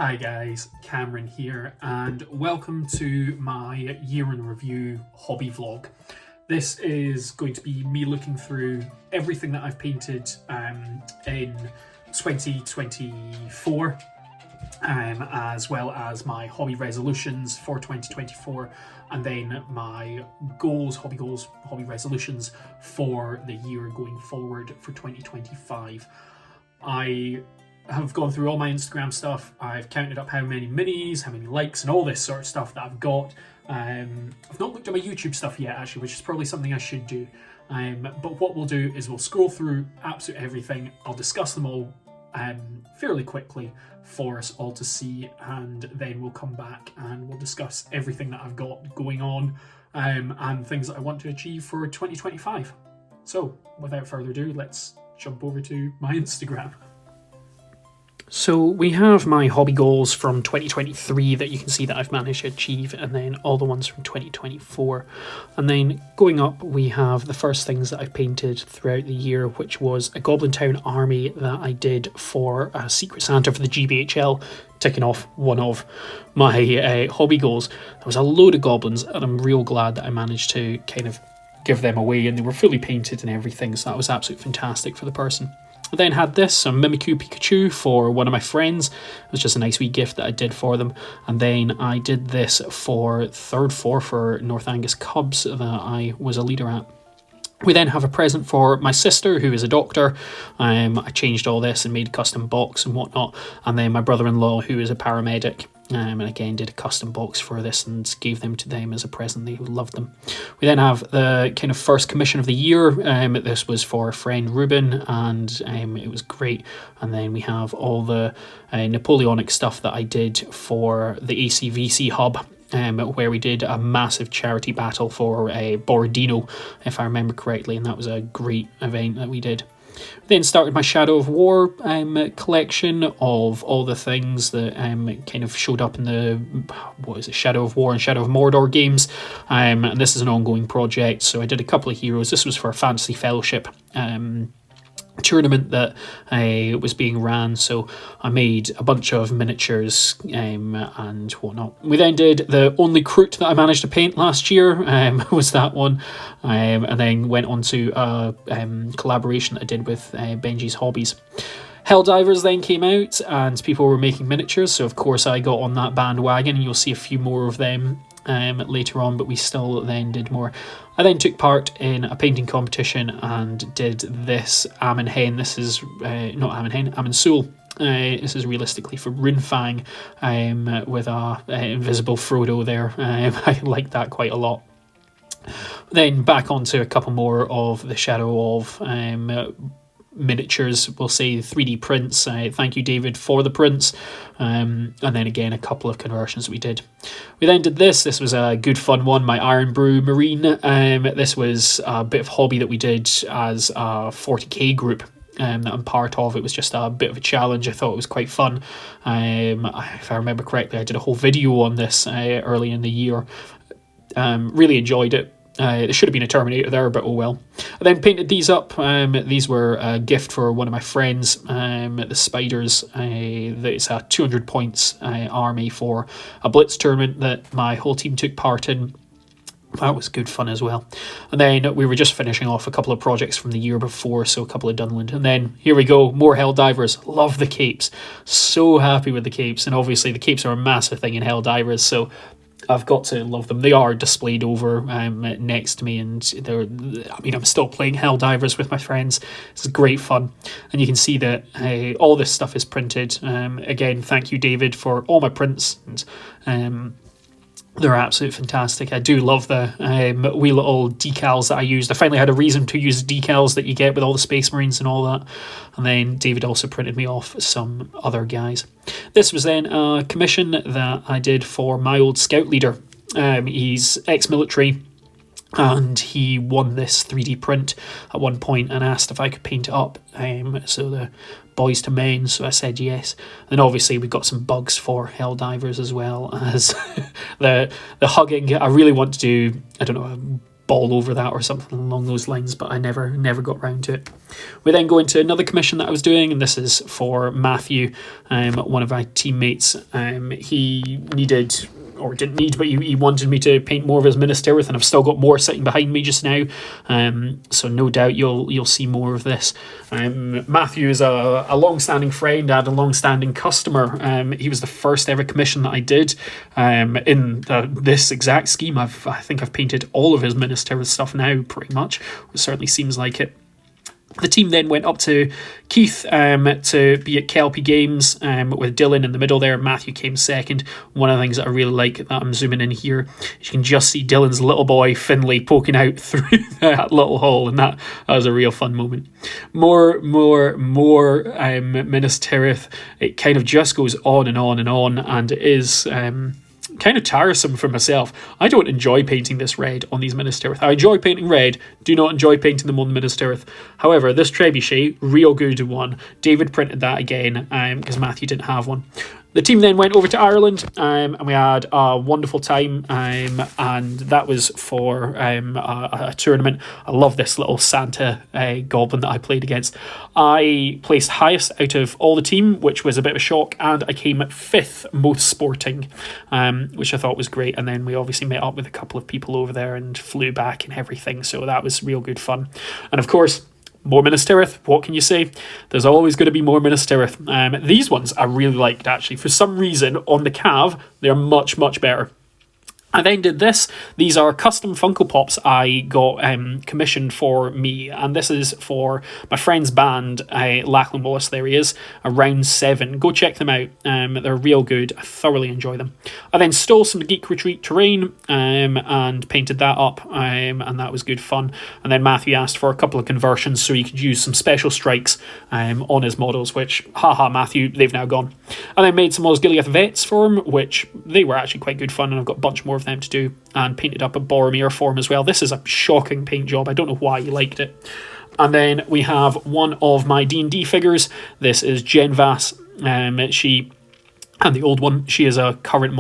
Hi guys, Cameron here, and welcome to my year in review hobby vlog. This is going to be me looking through everything that I've painted in 2024, as well as my hobby resolutions for 2024, and then my hobby resolutions for the year going forward for 2025. I have gone through all my Instagram stuff. I've counted up how many minis, how many likes, and all this sort of stuff that I've got. I've not looked at my YouTube stuff yet, actually, which is probably something I should do. But what we'll do is we'll scroll through absolutely everything. I'll discuss them all fairly quickly for us all to see, and then we'll come back and we'll discuss everything that I've got going on and things that I want to achieve for 2025. So, without further ado, let's jump over to my Instagram. So we have my hobby goals from 2023 that you can see that I've managed to achieve, and then all the ones from 2024. And then going up, we have the first things that I've painted throughout the year, which was a Goblin Town army that I did for Secret Santa for the GBHL, ticking off one of my hobby goals. There was a load of goblins, and I'm real glad that I managed to kind of give them away, and they were fully painted and everything, so that was absolutely fantastic for the person. I then had this, a Mimikyu Pikachu for one of my friends. It was just a nice wee gift that I did for them. And then I did this for Third Four for North Angus Cubs that I was a leader at. We then have a present for my sister, who is a doctor. I changed all this and made a custom box and whatnot. And then my brother-in-law, who is a paramedic, and again did a custom box for this and gave them to them as a present. They loved them. We then have the kind of first commission of the year. This was for a friend, Ruben, and it was great. And then we have all the Napoleonic stuff that I did for the ACVC hub, where we did a massive charity battle for Borodino, if I remember correctly, and that was a great event that we did. Then started my Shadow of War collection of all the things that kind of showed up in the Shadow of War and Shadow of Mordor games, and this is an ongoing project. So I did a couple of heroes. This was for a Fantasy Fellowship tournament that was being ran, so I made a bunch of miniatures and whatnot. We then did the only Kroot that I managed to paint last year, was that one, and then went on to a collaboration that I did with Benji's Hobbies. Helldivers then came out and people were making miniatures, so of course I got on that bandwagon, and you'll see a few more of them later on, but we still then did more. I then took part in a painting competition and did this Amenhen. This is not Amenhen, Amensul. This is realistically for Runefang, with a invisible Frodo there. I like that quite a lot. Then back onto a couple more of the Shadow of miniatures, we'll say 3D prints. Thank you, David, for the prints, and then again a couple of conversions we did. We then did this was a good fun one, my Iron Brew Marine. This was a bit of hobby that we did as a 40k group that I'm part of. It was just a bit of a challenge. I thought it was quite fun. If I remember correctly, I did a whole video on this early in the year. Really enjoyed it. There should have been a Terminator there, but oh well. I then painted these up. These were a gift for one of my friends, the Spiders. It's a 200 points army for a Blitz tournament that my whole team took part in. That was good fun as well. And then we were just finishing off a couple of projects from the year before, so a couple of Dunland. And then here we go, more Helldivers. Love the capes. So happy with the capes. And obviously the capes are a massive thing in Helldivers, so I've got to love them. They are displayed over next to me, and I'm still playing Helldivers with my friends. It's great fun, and you can see that all this stuff is printed. Again, thank you, David, for all my prints, and they're absolutely fantastic. I do love the wee little decals that I used. I finally had a reason to use decals that you get with all the Space Marines and all that. And then David also printed me off some other guys. This was then a commission that I did for my old scout leader. He's ex-military, and he won this 3D print at one point and asked if I could paint it up, so the boys to men, so I said yes. And obviously we've got some bugs for Helldivers, as well as the hugging. I really want to do, I don't know, ball over that or something along those lines, but I never got around to it. We then go into another commission that I was doing, and this is for Matthew, one of my teammates. He needed, or didn't need, but he wanted me to paint more of his Minas Tirith, and I've still got more sitting behind me just now, so no doubt you'll see more of this. Matthew is a long-standing friend and a long-standing customer. He was the first ever commission that I did in this exact scheme. I think I've painted all of his Minas Tirith stuff now, pretty much. It certainly seems like it. The team then went up to Keith to be at Kelpie Games with Dylan in the middle there. Matthew came second. One of the things that I really like that I'm zooming in here, you can just see Dylan's little boy Finlay poking out through that little hole, and that was a real fun moment. More Minas Tirith. It kind of just goes on and on and on, and it is kind of tiresome for myself. I don't enjoy painting this red on these Minas Tirith. I enjoy painting red, do not enjoy painting them on the Minas Tirith. However, this Trebuchet, real good one. David printed that again because Matthew didn't have one. The team then went over to Ireland and we had a wonderful time, and that was for a tournament. I love this little Santa goblin that I played against. I placed highest out of all the team, which was a bit of a shock, and I came 5th most sporting, which I thought was great. And then we obviously met up with a couple of people over there and flew back and everything, so that was real good fun. And of course, more Minas Tirith, what can you say? There's always going to be more Minas Tirith. These ones I really liked, actually. For some reason, on the Cav, they're much, much better. I then did this. These are custom Funko Pops I got commissioned for me, and this is for my friend's band, Lachlan Wallace. There he is, Round 7. Go check them out. They're real good. I thoroughly enjoy them. I then stole some Geek Retreat terrain and painted that up, and that was good fun. And then Matthew asked for a couple of conversions so he could use some special strikes on his models, which, haha, Matthew, they've now gone. I then made some Osgiliath Vets for him, which they were actually quite good fun, and I've got a bunch more of them to do, and painted up a Boromir for him as well. This is a shocking paint job. I don't know why you liked it. And then we have one of my D&D figures. This is Genvas. She, and the old one, she is a current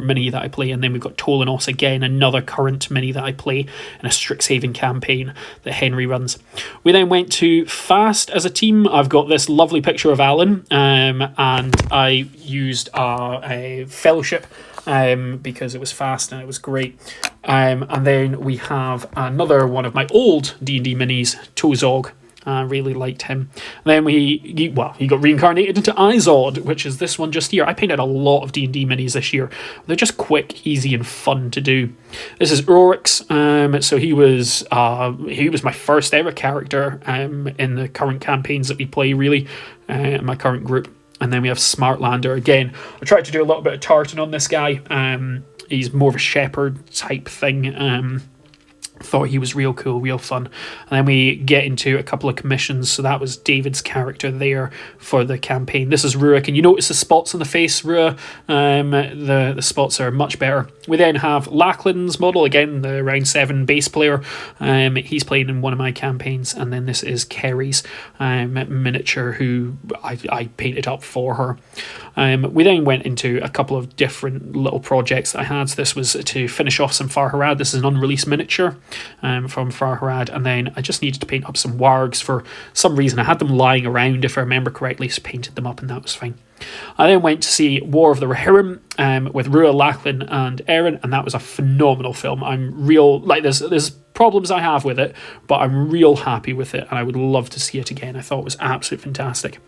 mini that I play. And then we've got Tolanos again, another current mini that I play in a Strixhaven campaign that Henry runs. We then went to Fast as a team. I've got this lovely picture of Alan, and I used a Fellowship because it was Fast and it was great. And then we have another one of my old D&D minis, Tozog. I really liked him. And then he got reincarnated into Izod, which is this one just here. I painted a lot of D&D minis this year. They're just quick, easy, and fun to do. This is Urix. So he was my first ever character in the current campaigns that we play, really, in my current group. And then we have Smartlander again. I tried to do a little bit of tartan on this guy. He's more of a shepherd type thing. Thought he was real cool, real fun. And then we get into a couple of commissions. So that was David's character there for the campaign. This is Rua. Can you notice the spots on the face, Rua? The spots are much better. We then have Lachlan's model, again, the Round 7 bass player. He's playing in one of my campaigns. And then this is Kerry's miniature, who I painted up for her. We then went into a couple of different little projects that I had. So this was to finish off some Farharad. This is an unreleased miniature from Farharad, and then I just needed to paint up some wargs for some reason. I had them lying around, if I remember correctly, so painted them up, and that was fine. I then went to see War of the Rohirrim with Rua, Lachlan, and Erin, and that was a phenomenal film. I'm real, like, there's problems I have with it, but I'm real happy with it, and I would love to see it again. I thought it was absolutely fantastic.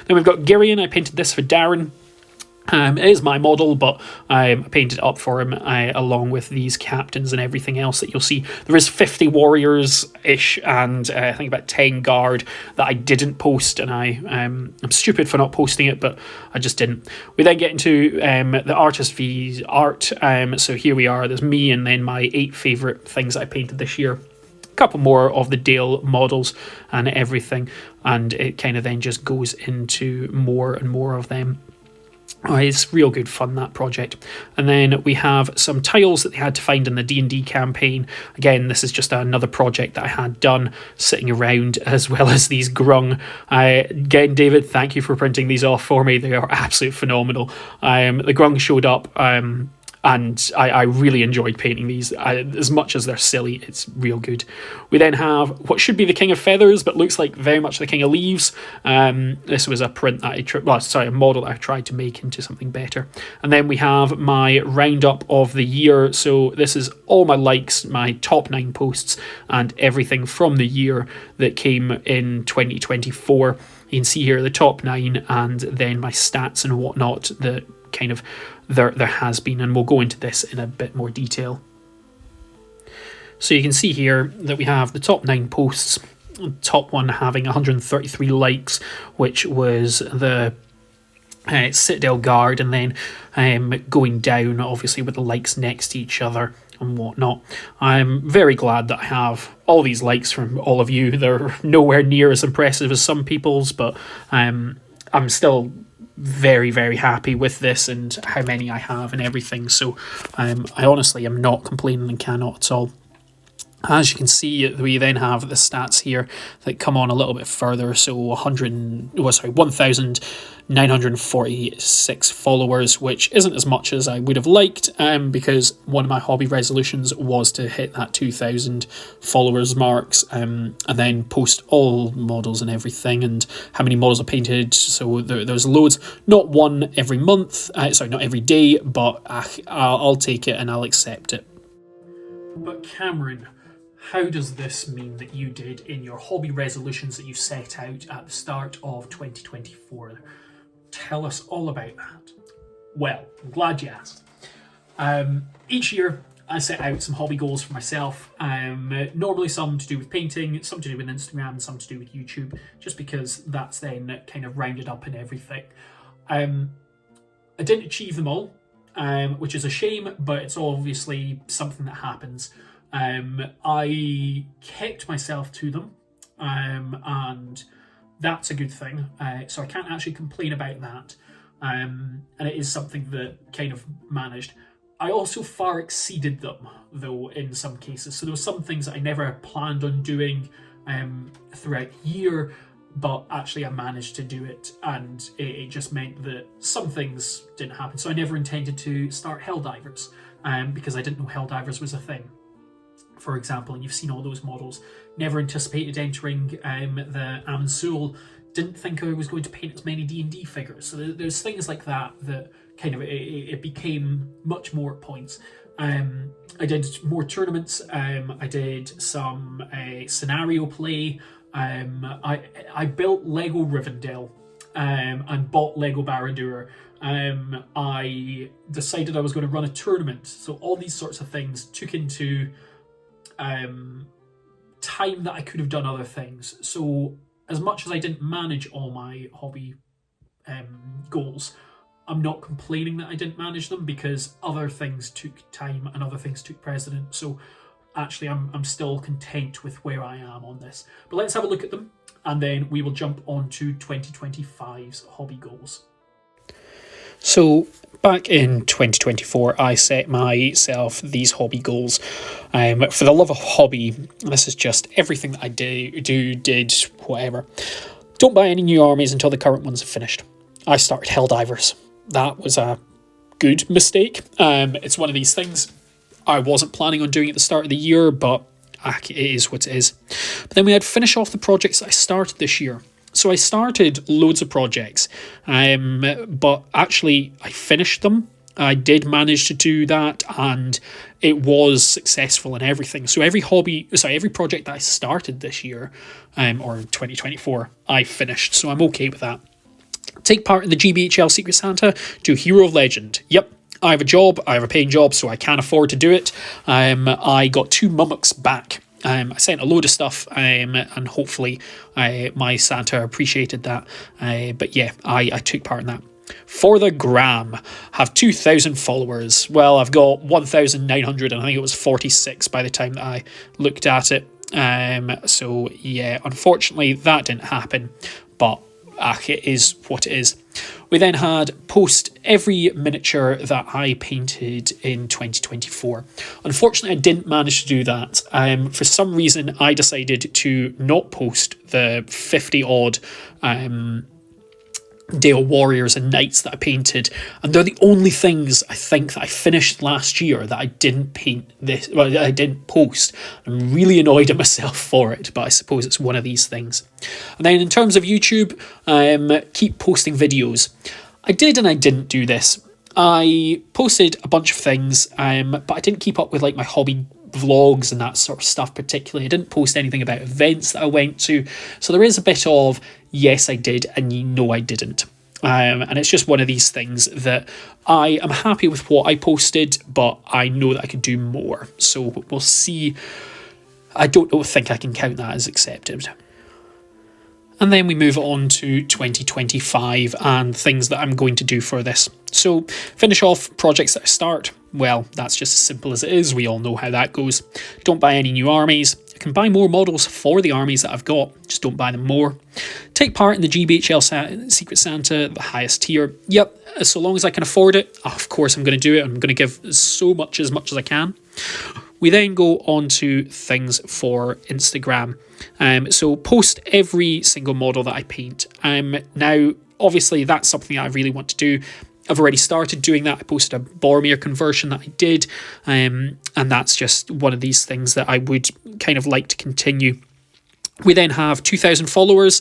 Then we've got Girion. I painted this for Darren. It is my model, but I painted it up for him along with these captains and everything else that you'll see. There is 50 warriors-ish and I think about 10 guard that I didn't post, and I'm stupid for not posting it, but I just didn't. We then get into the artist fees art. So here we are. There's me and then my 8 favourite things that I painted this year. Couple more of the Dale models and everything, and it kind of then just goes into more and more of them. It's real good fun, that project. And then we have some tiles that they had to find in the D&D campaign. Again, this is just another project that I had done sitting around, as well as these grung. Again, David, thank you for printing these off for me. They are absolutely phenomenal. The grung showed up and I really enjoyed painting these. As much as they're silly, it's real good. We then have what should be the King of Feathers, but looks like very much the King of Leaves. This was a print that a model that I tried to make into something better. And then we have my roundup of the year. So this is all my likes, my top 9 posts, and everything from the year that came in 2024. You can see here the top 9 and then my stats and whatnot that kind of there has been, and we'll go into this in a bit more detail. So you can see here that we have the top 9 posts, the top one having 133 likes, which was the Citadel Guard, and then going down obviously with the likes next to each other and whatnot. I'm very glad that I have all these likes from all of you. They're nowhere near as impressive as some people's, but I'm still very, very happy with this and how many I have and everything. So I honestly am not complaining and cannot at all. As you can see, we then have the stats here that come on a little bit further. So 1,946 followers, which isn't as much as I would have liked, because one of my hobby resolutions was to hit that 2,000 followers marks, and then post all models and everything and how many models I painted. So there's loads, not one every month, not every day, but I'll take it and I'll accept it. But Cameron, how does this mean that you did in your hobby resolutions that you set out at the start of 2024? Tell us all about that. Well, I'm glad you asked. Each year I set out some hobby goals for myself. Normally some to do with painting, some to do with Instagram, and some to do with YouTube, just because that's then kind of rounded up in everything. I didn't achieve them all, which is a shame, but it's obviously something that happens. I kept myself to them, and that's a good thing. So I can't actually complain about that. And it is something that kind of managed. I also far exceeded them, though, in some cases. So there were some things that I never planned on doing throughout the year, but actually I managed to do it, and it just meant that some things didn't happen. So I never intended to start Helldivers, because I didn't know Helldivers was a thing, for example, and you've seen all those models. Never anticipated entering the Amansul. Didn't think I was going to paint as many D&D figures. So there's things like that kind of it became much more at points. I did more tournaments. I did some scenario play. I built Lego Rivendell and bought Lego Barad-dûr. I decided I was going to run a tournament. So all these sorts of things took into time that I could have done other things. So as much as I didn't manage all my hobby goals, I'm not complaining that I didn't manage them, because other things took time and other things took precedence. So actually I'm still content with where I am on this. But let's have a look at them, and then we will jump on to 2025's hobby goals. So back in 2024, I set myself these hobby goals. For the love of hobby, this is just everything that I did, whatever. Don't buy any new armies until the current ones are finished. I started Helldivers. That was a good mistake. It's one of these things I wasn't planning on doing at the start of the year, but it is what it is. But then we had to finish off the projects that I started this year. So I started loads of projects, but actually I finished them. I did manage to do that, and it was successful in everything. So every project that I started this year, or 2024, I finished. So I'm okay with that. Take part in the GBHL Secret Santa, do Hero of Legend. Yep. I have a job, I have a paying job, so I can't afford to do it. I got 2 Mummoks back. I sent a load of stuff, and hopefully my Santa appreciated that. But yeah, I took part in that. For the gram, have 2,000 followers. Well, I've got 1,900, and I think it was 46 by the time that I looked at it. So yeah, unfortunately that didn't happen, but it is what it is. We then had post every miniature that I painted in 2024. Unfortunately, I didn't manage to do that. For some reason, I decided to not post the 50 odd Dale Warriors and Knights that I painted, and they're the only things I think that I finished last year that I didn't paint I didn't post. I'm really annoyed at myself for it, but I suppose it's one of these things. And then in terms of YouTube, keep posting videos. I did and I didn't do this. I posted a bunch of things, but I didn't keep up with like my hobby vlogs and that sort of stuff particularly. I didn't post anything about events that I went to, so there is a bit of yes I did and no I didn't, and it's just one of these things that I am happy with what I posted, but I know that I could do more, so we'll see. I don't think I can count that as accepted. And then we move on to 2025 and things that I'm going to do for this. So finish off projects that I start. Well, that's just as simple as it is. We all know how that goes. Don't buy any new armies. I can buy more models for the armies that I've got, just don't buy them more. Take part in the GBHL Secret Santa, the highest tier. Yep, so long as I can afford it, of course I'm going to do it. I'm going to give as much as I can. We then go on to things for Instagram. So post every single model that I paint. Now, obviously, that's something that I really want to do. I've already started doing that. I posted a Boromir conversion that I did, and that's just one of these things that I would kind of like to continue. We then have 2,000 followers,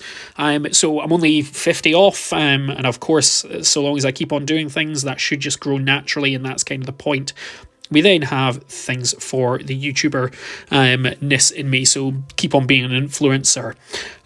so I'm only 50 off, and of course, so long as I keep on doing things, that should just grow naturally, and that's kind of the point. We then have things for the YouTuber-ness in me, so keep on being an influencer.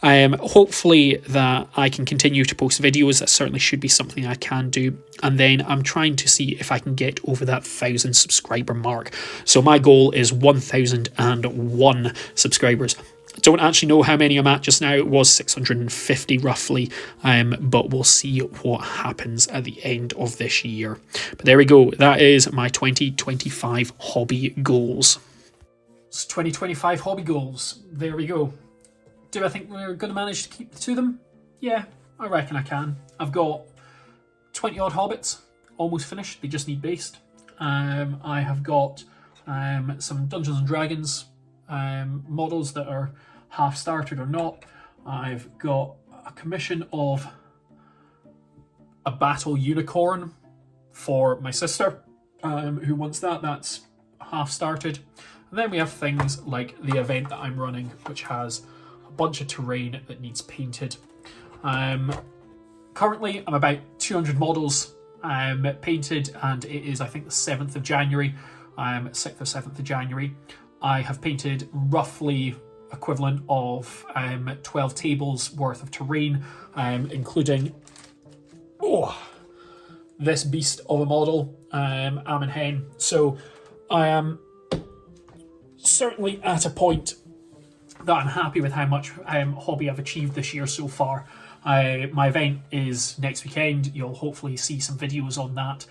Hopefully that I can continue to post videos. That certainly should be something I can do. And then I'm trying to see if I can get over that 1,000 subscriber mark. So my goal is 1,001 subscribers. I don't actually know how many I'm at just now. It was 650 roughly, but we'll see what happens at the end of this year. But there we go. That is my 2025 hobby goals. It's 2025 hobby goals. There we go. Do I think we're going to manage to keep to them? Yeah, I reckon I can. I've got 20 odd hobbits, almost finished. They just need based. I have got some Dungeons and Dragons models that are half started or not. I've got a commission of a battle unicorn for my sister who wants that. That's half started. And then we have things like the event that I'm running, which has a bunch of terrain that needs painted. Currently I'm about 200 models painted, and it is I think the 7th of January, 6th or 7th of January. I have painted roughly equivalent of 12 tables worth of terrain, including this beast of a model, Ammon Hen. So I am certainly at a point that I'm happy with how much hobby I've achieved this year so far. My event is next weekend. You'll hopefully see some videos on that,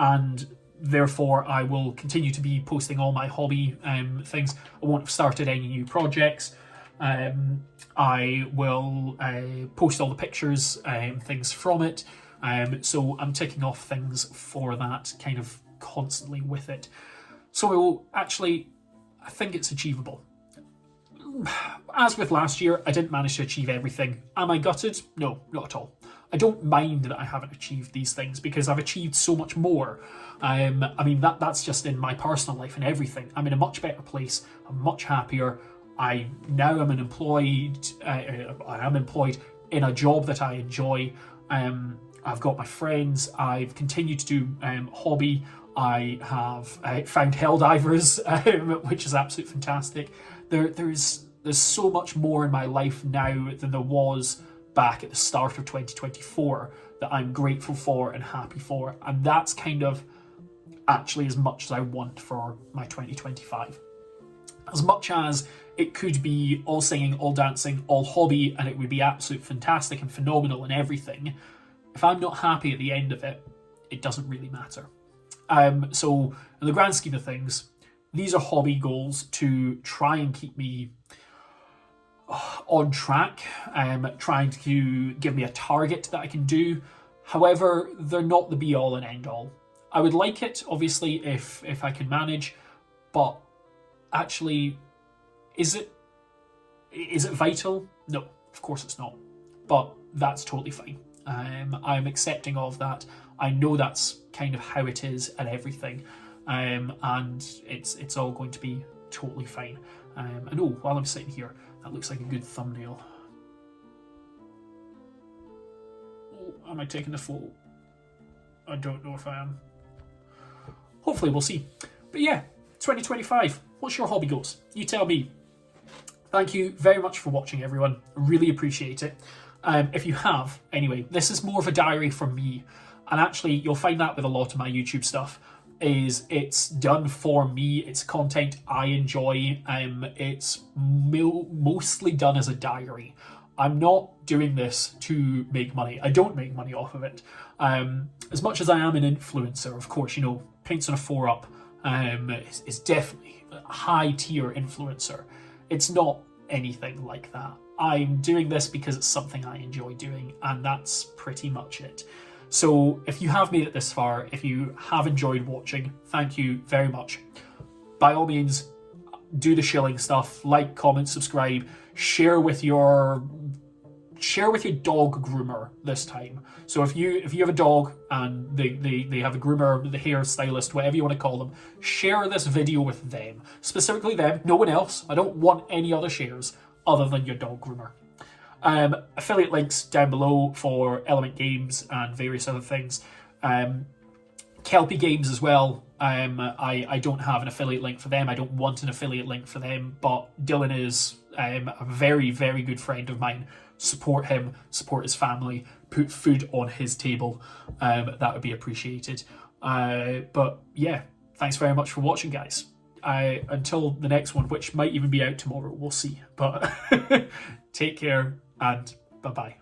and therefore I will continue to be posting all my hobby things. I won't have started any new projects. I will post all the pictures and things from it. So I'm ticking off things for that kind of constantly with it. So actually, I think it's achievable. As with last year, I didn't manage to achieve everything. Am I gutted? No, not at all. I don't mind that I haven't achieved these things because I've achieved so much more. I mean, that's just in my personal life and everything. I'm in a much better place. I'm much happier. I am employed in a job that I enjoy. I've got my friends. I've continued to do hobby. I have found Helldivers, which is absolutely fantastic. There's so much more in my life now than there was back at the start of 2024 that I'm grateful for and happy for, and that's kind of actually as much as I want for my 2025. As much as it could be all singing, all dancing, all hobby, and it would be absolute fantastic and phenomenal and everything, if I'm not happy at the end of it, it doesn't really matter. So in the grand scheme of things, these are hobby goals to try and keep me on track, trying to give me a target that I can do. However, they're not the be all and end all. I would like it, obviously, if I can manage, but actually, is it vital? No, of course it's not. But that's totally fine. I'm accepting of that. I know that's kind of how it is and everything, and it's all going to be totally fine. And oh, while I'm sitting here, that looks like a good thumbnail. Oh, am I taking a photo? I don't know if I am. Hopefully we'll see. But yeah, 2025, what's your hobby goals? You tell me. Thank you very much for watching, everyone. Really appreciate it. If you have, anyway, this is more of a diary from me. And actually, you'll find that with a lot of my YouTube stuff, is it's done for me. It's content I enjoy. It's mostly done as a diary. I'm not doing this to make money. I don't make money off of it. As much as I am an influencer, of course, you know, Paints on a 4-Up is definitely a high tier influencer. It's not anything like that. I'm doing this because it's something I enjoy doing, and that's pretty much it. So if you have made it this far, if you have enjoyed watching, thank you very much. By all means, do the shilling stuff, like, comment, subscribe, share with your dog groomer this time. So if you have a dog and they have a groomer, the hair stylist, whatever you want to call them, share this video with them. Specifically them, no one else. I don't want any other shares other than your dog groomer. Affiliate links down below for Element Games and various other things. Kelpie Games as well. I don't have an affiliate link for them. I don't want an affiliate link for them, but Dylan is a very, very good friend of mine. Support him, support his family, put food on his table. That would be appreciated. But yeah, thanks very much for watching, guys. Until the next one, which might even be out tomorrow, we'll see. But take care and bye-bye.